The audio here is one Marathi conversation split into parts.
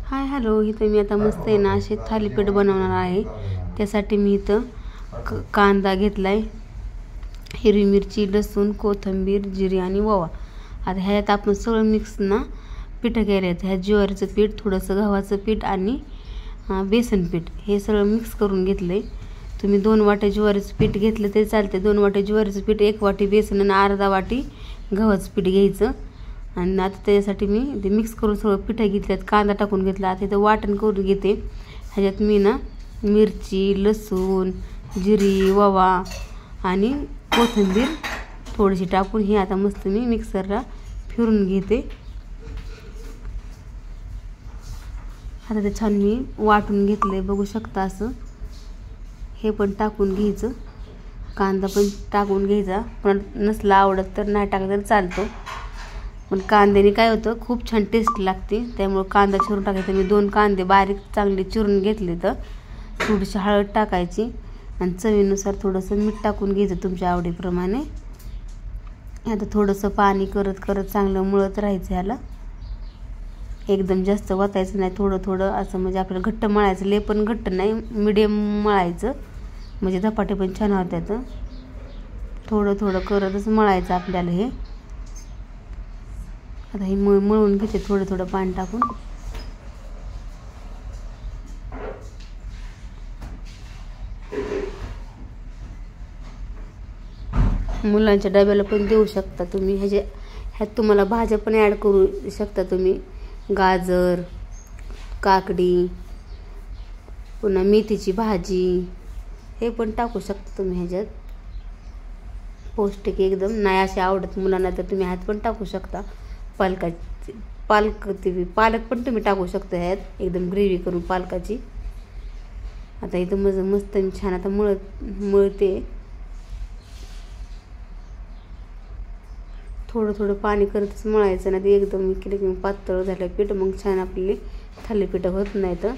हाय हॅलो, इथं मी आता मस्त आहे ना असे थालीपीठ बनवणार आहे. त्यासाठी मी इथं कांदा घेतला आहे, हिरवी मिरची, लसूण, कोथिंबीर, जिरे आणि ओवा. आता ह्यात आपण सगळं मिक्स ना पिठं केले आहेत. ह्या ज्वारीचं पीठ, थोडंसं गव्हाचं पीठ आणि बेसन पीठ हे सगळं मिक्स करून घेतलं आहे. तुम्ही 2 वाट्या ज्वारीचं पीठ घेतलं तरी चालते. 2 वाट्या ज्वारीचं पीठ, 1 वाटी बेसन आणि अर्धा वाटी गव्हाचं पीठ घ्यायचं. आणि आता त्याच्यासाठी मी ते मिक्स करून सगळं पिठं घेतल्यात, कांदा टाकून घेतला. आता इथं वाटण करून घेते. ह्याच्यात मी ना मिरची, लसूण, जिरी, ओवा आणि कोथिंबीर थोडीशी टाकून हे आता मस्त मी मिक्सरला फिरून घेते. आता ते छान मी वाटून घेतले, बघू शकता. असं हे पण टाकून घ्यायचं, कांदा पण टाकून घ्यायचा. पण नसला आवडत तर नाही टाकलं तर चालतो. पण कांद्याने काय होतं, खूप छान टेस्ट लागते. त्यामुळं कांदा चिरून टाकायचा. मी 2 कांदे बारीक चांगले चिरून घेतले. तर थोडीशी हळद टाकायची आणि चवीनुसार थोडंसं मीठ टाकून घ्यायचं तुमच्या आवडीप्रमाणे. आता थोडंसं पाणी करत करत चांगलं मळत राहायचं. ह्याला एकदम जास्त वतायचं नाही, थोडं थोडं असं, म्हणजे आपल्याला घट्ट मळायचं. लय पण घट्ट नाही, मिडियम मळायचं, म्हणजे धपाटे पण छान होतात. थोडं थोडं करतच मळायचं आपल्याला हे. आता हे मळून घेते थोडं थोडं पाणी टाकून. मुलांच्या डब्याला पण देऊ शकता तुम्ही. ह्यात तुम्हाला भाज्या पण ॲड करू शकता तुम्ही. गाजर, काकडी, पुन्हा मेथीची भाजी हे पण टाकू शकता तुम्ही ह्याच्यात. पौष्टिक एकदम. नाही असे आवडत मुलांना तर तुम्ही ह्यात पण टाकू शकता. पालक पण तुम्ही टाकू शकता ह्यात, एकदम ग्रेव्ही करून पालकाची. आता इथं मस्त छान आता मळते. थोडं थोडं पाणी करतच मळायचं ना. ते एकदम केलं की पातळ झालं पीठ, मग छान आपली थालीपीठं होत नाही. तर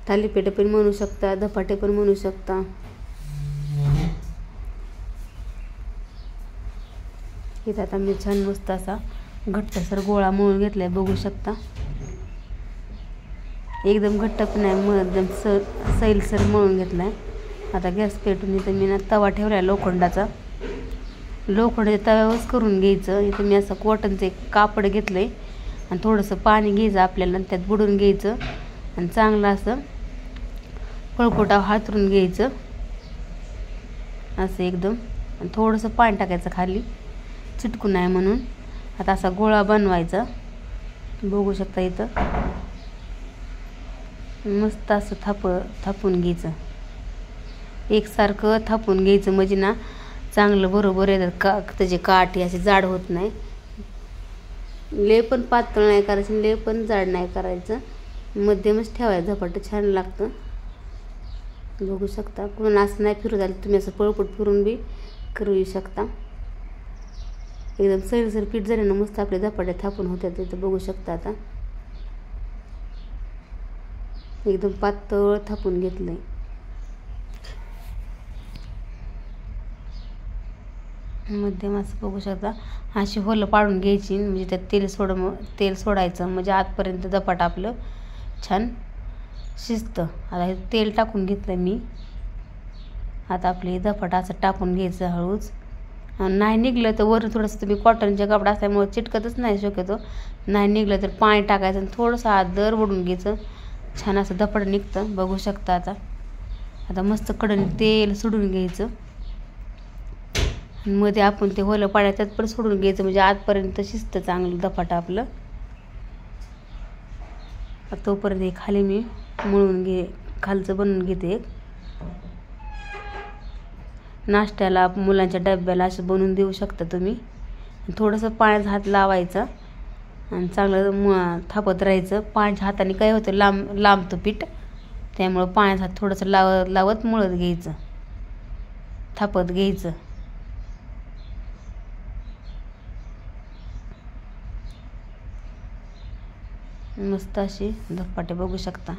थालीपीठं पण म्हणू शकता, धपाटे पण म्हणू शकता. इथं आता मी छान मस्त असा घट्टसर गोळा मळून घेतलाय, बघू शकता. एकदम घट्ट पण नाही, एकदम सैलसर मळून घेतलाय. आता गॅस पेटून इथं मी ना तवा ठेवलाय लोखंडाच्या तव्यावरच करून घ्यायचं. इथं मी असं कॉटनचं एक कापड घेतलंय आणि थोडंसं पाणी घ्यायचं आपल्याला, त्यात बुडून घ्यायचं आणि चांगलं असं पळपोटा हातरून घ्यायचं असं एकदम. आणि थोडंसं पाणी टाकायचं खाली, चिटकू नाही म्हणून. आता असा गोळा बनवायचा, बघू शकता. इथं मस्त असं थापून घ्यायचं, एकसारखं थापून घ्यायचं, म्हणजे ना चांगलं बरोबर येतात. त्याचे काठी असे जाड होत नाही. लय पण पातळ नाही करायचं, लय पण जाड नाही करायचं, मध्यमच ठेवायचं. धपाटं छान लागतं, बघू शकता. कोणाला असं नाही फिरू झालं तुम्ही असं पळपट फिरून बी करू शकता. एकदम सैलसर पीठ झालं ना, मस्त आपले धपाटे थापून होतात. तिथं बघू शकता. आता एकदम पातळ थापून घेतलंय. मध्यम असं बघू शकता. अशी होलं पाडून घ्यायची, म्हणजे त्यात तेल सोडायचं, म्हणजे आतपर्यंत धपाट आपलं छान शिजतं. आता हे तेल टाकून घेतलं मी. आता आपले धपाट असं टाकून घ्यायचं हळूच. नाही निघलं तर वरून थोडंसं, तुम्ही कॉटनच्या कपडा असल्यामुळे चिटकतच नाही शक्यतो. नाही निघलं तर पाणी टाकायचं आणि थोडंसं आदर वडून घ्यायचं, छान असं धपाट निघतं, बघू शकता. आता मस्त कडन तेल सोडून घ्यायचं. मध्ये आपण ते होलं पाड्या त्यात पण सोडून घ्यायचं, म्हणजे आतपर्यंत शिजतं चांगलं धपाटं आपलं. तोपर्यंत हे खाली मी खालचं बनवून घेते. नाश्त्याला, मुलांच्या डब्याला असं बनवून देऊ शकता तुम्ही. थोडंसं पाण्याचा हात लावायचा आणि चांगलं थापत राहायचं. पाण्याच्या हाताने काय होतं, लांबतं पीठ, त्यामुळं पाण्याचा हात थोडंसं लावत मळत घ्यायचं, थापत घ्यायचं. मस्त अशी धपाटे बघू शकता.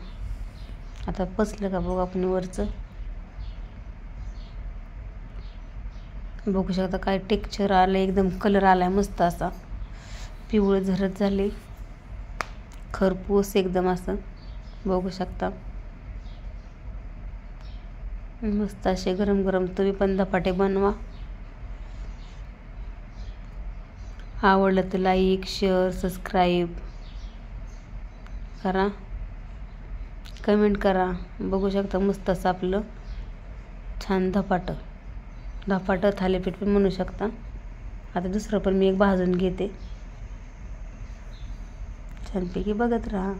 आता पचलं का बघू आपण वरचं, बघू शकता काय टेक्स्चर आलं, एकदम कलर आलाय मस्त असा, पिवळं झरत झाले. खरपूस एकदम असं बघू शकता. मस्त असे गरम गरम तुम्ही पण धपाटे बनवा. आवडलं तर लाईक, शेअर, सबस्क्राईब करा, कमेंट करा. बघू शकता मस्त असं आपलं छान धपाटं थालीपीठ पण म्हणू शकता. आता दुसरं पण मी एक भाजून घेते. छानपैकी बघत राहा.